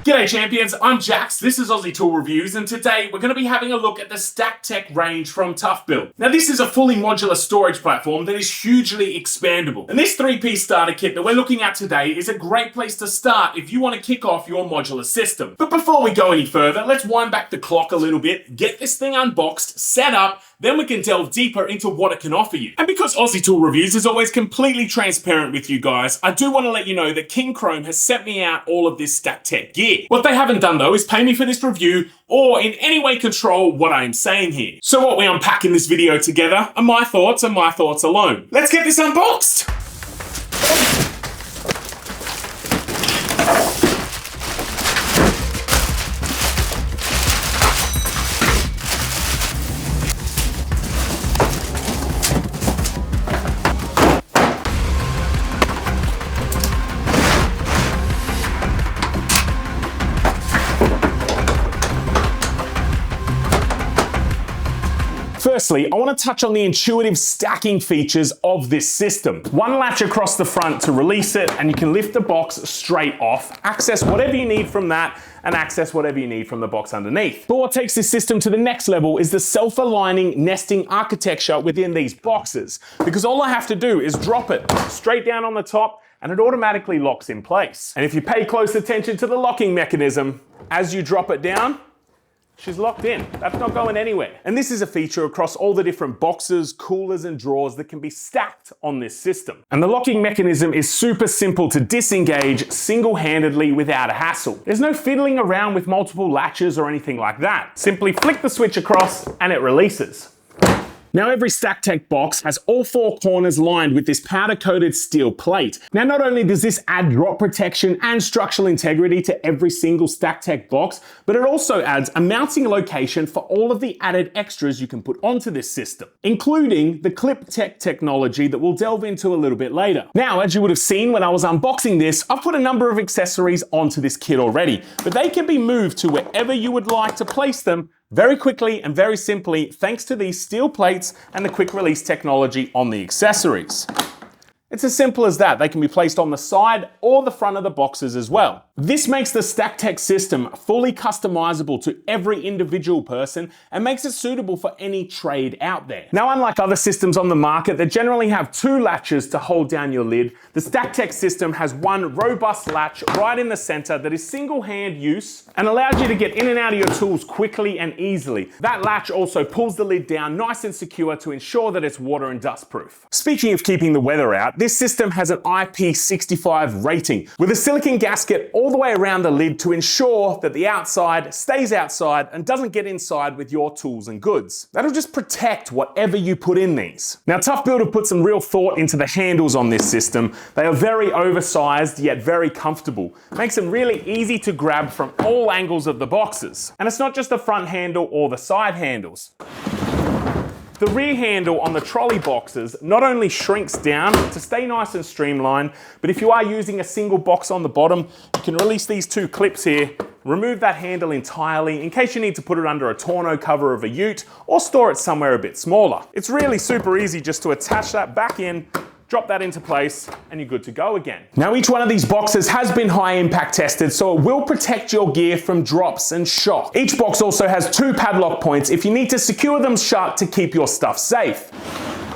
G'day champions, I'm Jax, this is Aussie Tool Reviews, and today we're going to be having a look at the StackTech range from ToughBuilt. Now this is a fully modular storage platform that is hugely expandable. And this 3-piece starter kit that we're looking at today is a great place to start if you want to kick off your modular system. But before we go any further, let's wind back the clock a little bit, get this thing unboxed, set up, then we can delve deeper into what it can offer you. And because Aussie Tool Reviews is always completely transparent with you guys, I do want to let you know that King Chrome has sent me out all of this StackTech gear. What they haven't done though is pay me for this review or in any way control what I am saying here. So what we unpack in this video together are my thoughts and my thoughts alone. Let's get this unboxed! Firstly, I want to touch on the intuitive stacking features of this system. One latch across the front to release it, and you can lift the box straight off, access whatever you need from that, and access whatever you need from the box underneath. But what takes this system to the next level is the self-aligning nesting architecture within these boxes, because all I have to do is drop it straight down on the top, and it automatically locks in place. And if you pay close attention to the locking mechanism, as you drop it down, she's locked in. That's not going anywhere. And this is a feature across all the different boxes, coolers, and drawers that can be stacked on this system. And the locking mechanism is super simple to disengage single-handedly without a hassle. There's no fiddling around with multiple latches or anything like that. Simply flick the switch across and it releases. Now every StackTech box has all 4 corners lined with this powder-coated steel plate. Now not only does this add drop protection and structural integrity to every single StackTech box, but it also adds a mounting location for all of the added extras you can put onto this system, including the ClipTech technology that we'll delve into a little bit later. Now, as you would have seen when I was unboxing this, I've put a number of accessories onto this kit already, but they can be moved to wherever you would like to place them very quickly and very simply thanks to these steel plates and the quick release technology on the accessories. It's as simple as that. They can be placed on the side or the front of the boxes as well. This makes the StackTech system fully customizable to every individual person and makes it suitable for any trade out there. Now, unlike other systems on the market that generally have 2 latches to hold down your lid, the StackTech system has one robust latch right in the center that is single hand use and allows you to get in and out of your tools quickly and easily. That latch also pulls the lid down nice and secure to ensure that it's water and dust proof. Speaking of keeping the weather out, this system has an IP65 rating with a silicone gasket all the way around the lid to ensure that the outside stays outside and doesn't get inside with your tools and goods. That'll just protect whatever you put in these. Now, ToughBuilt have put some real thought into the handles on this system. They are very oversized yet very comfortable. Makes them really easy to grab from all angles of the boxes. And it's not just the front handle or the side handles. The rear handle on the trolley boxes not only shrinks down to stay nice and streamlined, but if you are using a single box on the bottom, you can release these 2 clips here, remove that handle entirely in case you need to put it under a tonneau cover of a ute or store it somewhere a bit smaller. It's really super easy just to attach that back in, drop that into place, and you're good to go again. Now, each one of these boxes has been high impact tested, so it will protect your gear from drops and shock. Each box also has 2 padlock points if you need to secure them shut to keep your stuff safe.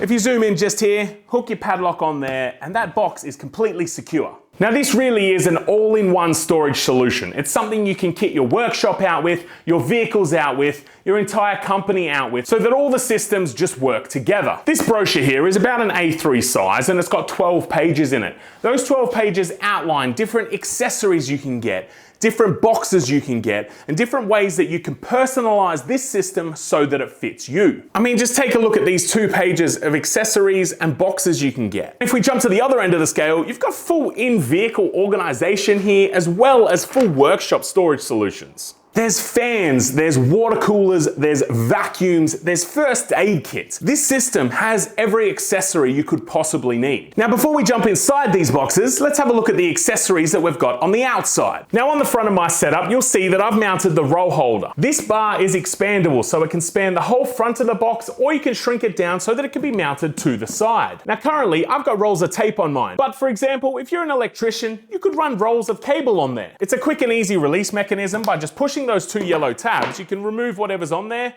If you zoom in just here, hook your padlock on there, and that box is completely secure. Now, this really is an all-in-one storage solution. It's something you can kit your workshop out with, your vehicles out with, your entire company out with, so that all the systems just work together. This brochure here is about an A3 size and it's got 12 pages in it. Those 12 pages outline different accessories you can get, different boxes you can get, and different ways that you can personalize this system so that it fits you. I mean, just take a look at these 2 pages of accessories and boxes you can get. If we jump to the other end of the scale, you've got full in-vehicle organization here, as well as full workshop storage solutions. There's fans, there's water coolers, there's vacuums, there's first aid kits. This system has every accessory you could possibly need. Now, before we jump inside these boxes, let's have a look at the accessories that we've got on the outside. Now, on the front of my setup, you'll see that I've mounted the roll holder. This bar is expandable, so it can span the whole front of the box, or you can shrink it down so that it can be mounted to the side. Now, currently, I've got rolls of tape on mine, but for example, if you're an electrician, you could run rolls of cable on there. It's a quick and easy release mechanism. By just pushing those two yellow tabs, you can remove whatever's on there.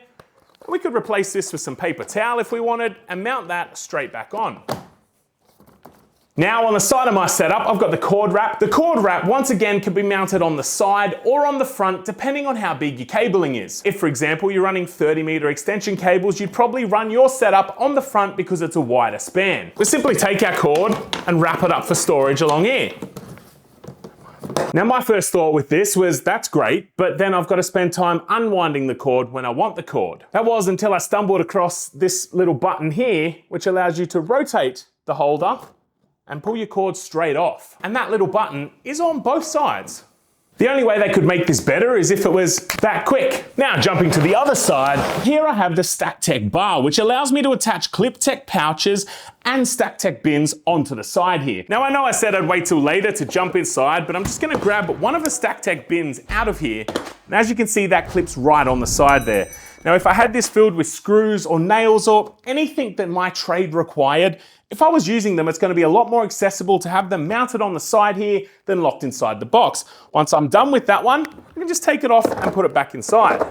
We could replace this with some paper towel if we wanted and mount that straight back on. Now on the side of my setup, I've got the cord wrap. The cord wrap, once again, can be mounted on the side or on the front, depending on how big your cabling is. If, for example, you're running 30-meter extension cables, you'd probably run your setup on the front because it's a wider span. We simply take our cord and wrap it up for storage along here. Now, my first thought with this was, that's great, but then I've got to spend time unwinding the cord when I want the cord. That was until I stumbled across this little button here, which allows you to rotate the holder and pull your cord straight off. And that little button is on both sides. The only way they could make this better is if it was that quick. Now, jumping to the other side, here I have the StackTech bar, which allows me to attach ClipTech pouches and StackTech bins onto the side here. Now, I know I said I'd wait till later to jump inside, but I'm just gonna grab one of the StackTech bins out of here. And as you can see, that clips right on the side there. Now, if I had this filled with screws or nails or anything that my trade required, if I was using them, it's going to be a lot more accessible to have them mounted on the side here than locked inside the box. Once I'm done with that one, I can just take it off and put it back inside.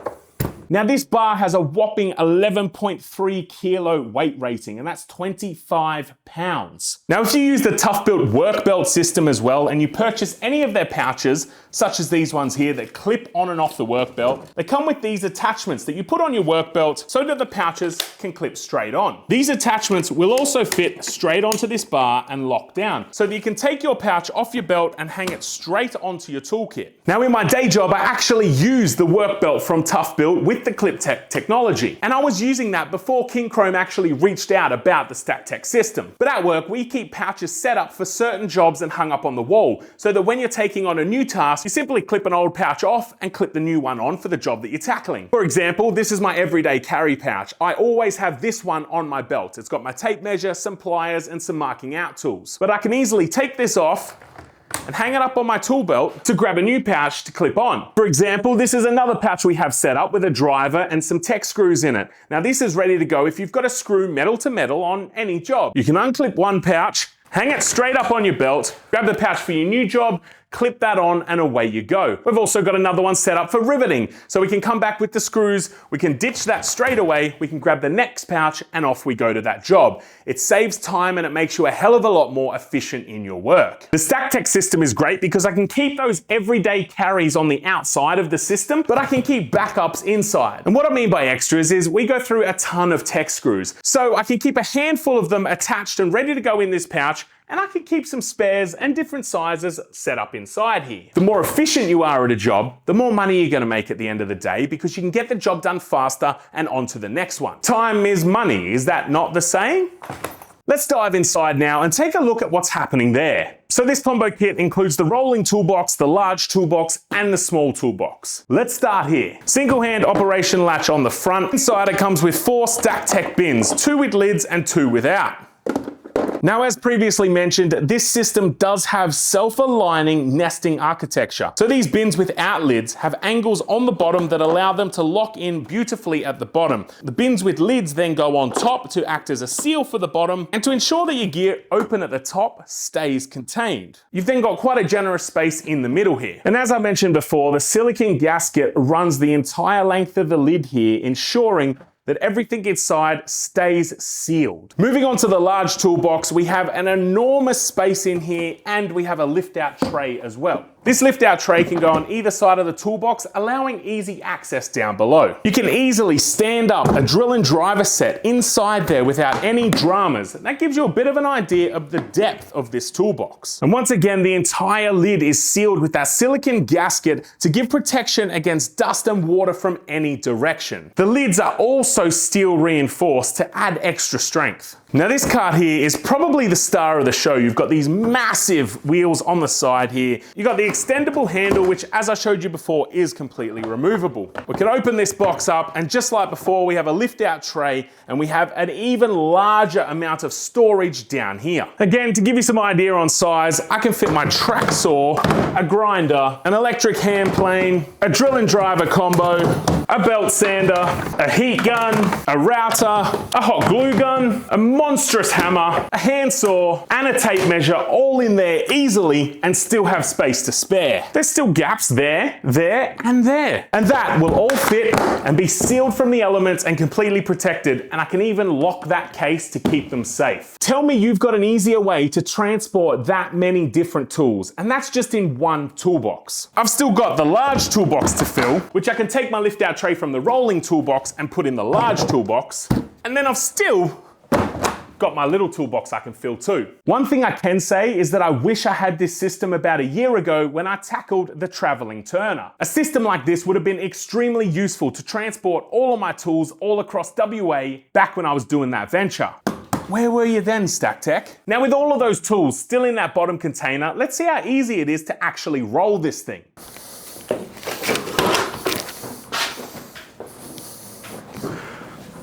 Now, this bar has a whopping 11.3 kilo weight rating, and that's 25 pounds. Now, if you use the ToughBuilt work belt system as well, and you purchase any of their pouches, such as these ones here that clip on and off the work belt, they come with these attachments that you put on your work belt so that the pouches can clip straight on. These attachments will also fit straight onto this bar and lock down, so that you can take your pouch off your belt and hang it straight onto your toolkit. Now, in my day job, I actually use the work belt from ToughBuilt with the ClipTech technology. And I was using that before King Chrome actually reached out about the StackTech system. But at work, we keep pouches set up for certain jobs and hung up on the wall, so that when you're taking on a new task, you simply clip an old pouch off and clip the new one on for the job that you're tackling. For example, this is my everyday carry pouch. I always have this one on my belt. It's got my tape measure, some pliers, and some marking out tools. But I can easily take this off and hang it up on my tool belt to grab a new pouch to clip on. For example, this is another pouch we have set up with a driver and some tech screws in it. Now, this is ready to go if you've got to screw metal to metal on any job. You can unclip one pouch, hang it straight up on your belt, grab the pouch for your new job, clip that on, and away you go. We've also got another one set up for riveting, so we can come back with the screws, we can ditch that straight away, we can grab the next pouch, and off we go to that job. It saves time and it makes you a hell of a lot more efficient in your work. The StackTech system is great because I can keep those everyday carries on the outside of the system, but I can keep backups inside. And what I mean by extras is we go through a ton of tech screws, so I can keep a handful of them attached and ready to go in this pouch, and I can keep some spares and different sizes set up inside here. The more efficient you are at a job, the more money you're gonna make at the end of the day, because you can get the job done faster and on to the next one. Time is money, is that not the saying? Let's dive inside now and take a look at what's happening there. So this combo kit includes the rolling toolbox, the large toolbox, and the small toolbox. Let's start here. Single hand operation latch on the front. Inside it comes with 4 StackTech bins, 2 with lids and 2 without. Now, as previously mentioned, this system does have self-aligning nesting architecture. So these bins without lids have angles on the bottom that allow them to lock in beautifully at the bottom. The bins with lids then go on top to act as a seal for the bottom and to ensure that your gear open at the top stays contained. You've then got quite a generous space in the middle here. And as I mentioned before, the silicone gasket runs the entire length of the lid here, ensuring that everything inside stays sealed. Moving on to the large toolbox, we have an enormous space in here and we have a lift out tray as well. This lift out tray can go on either side of the toolbox, allowing easy access down below. You can easily stand up a drill and driver set inside there without any dramas. That gives you a bit of an idea of the depth of this toolbox. And once again, the entire lid is sealed with that silicone gasket to give protection against dust and water from any direction. The lids are also also steel reinforced to add extra strength. Now this cart here is probably the star of the show. You've got these massive wheels on the side here. You've got the extendable handle, which as I showed you before, is completely removable. We can open this box up and just like before, we have a lift out tray and we have an even larger amount of storage down here. Again, to give you some idea on size, I can fit my track saw, a grinder, an electric hand plane, a drill and driver combo, a belt sander, a heat gun, a router, a hot glue gun, a monstrous hammer, a handsaw, and a tape measure all in there easily and still have space to spare. There's still gaps there, there, and there. And that will all fit and be sealed from the elements and completely protected, and I can even lock that case to keep them safe. Tell me you've got an easier way to transport that many different tools, and that's just in one toolbox. I've still got the large toolbox to fill, which I can take my lift out tray from the rolling toolbox and put in the large toolbox, and then I've still got my little toolbox I can fill too. One thing I can say is that I wish I had this system about a year ago when I tackled the traveling turner. A system like this would have been extremely useful to transport all of my tools all across WA back when I was doing that venture. Where were you then, StackTech? Now with all of those tools still in that bottom container, let's see how easy it is to actually roll this thing.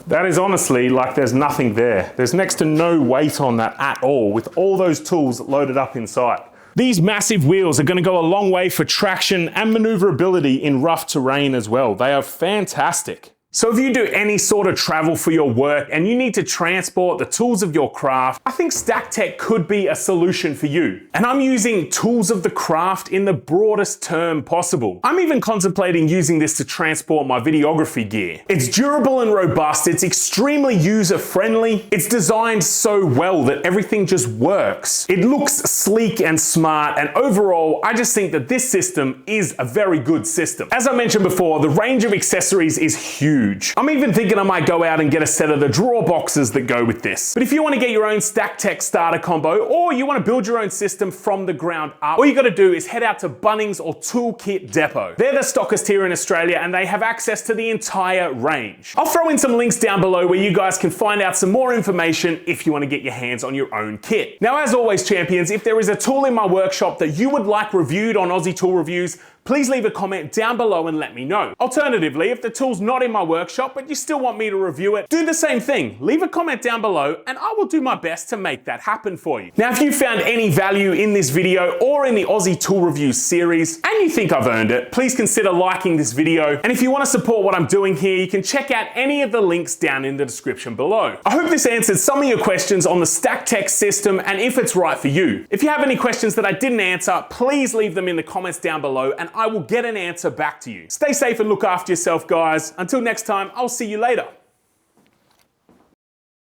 That is honestly like there's nothing there. There's next to no weight on that at all with all those tools loaded up inside. These massive wheels are going to go a long way for traction and maneuverability in rough terrain as well. They are fantastic. So if you do any sort of travel for your work and you need to transport the tools of your craft, I think StackTech could be a solution for you. And I'm using tools of the craft in the broadest term possible. I'm even contemplating using this to transport my videography gear. It's durable and robust, it's extremely user-friendly, it's designed so well that everything just works. It looks sleek and smart, and overall, I just think that this system is a very good system. As I mentioned before, the range of accessories is huge. I'm even thinking I might go out and get a set of the drawer boxes that go with this. But if you want to get your own StackTech starter combo, or you want to build your own system from the ground up, all you got to do is head out to Bunnings or Toolkit Depot. They're the stockist here in Australia and they have access to the entire range. I'll throw in some links down below where you guys can find out some more information if you want to get your hands on your own kit. Now, as always, champions, if there is a tool in my workshop that you would like reviewed on Aussie Tool Reviews, please leave a comment down below and let me know. Alternatively, if the tool's not in my workshop but you still want me to review it, do the same thing. Leave a comment down below and I will do my best to make that happen for you. Now, if you found any value in this video or in the Aussie Tool Reviews series and you think I've earned it, please consider liking this video. And if you want to support what I'm doing here, you can check out any of the links down in the description below. I hope this answered some of your questions on the StackTech system and if it's right for you. If you have any questions that I didn't answer, please leave them in the comments down below and I will get an answer back to you. Stay safe and look after yourself, guys. Until next time, I'll see you later.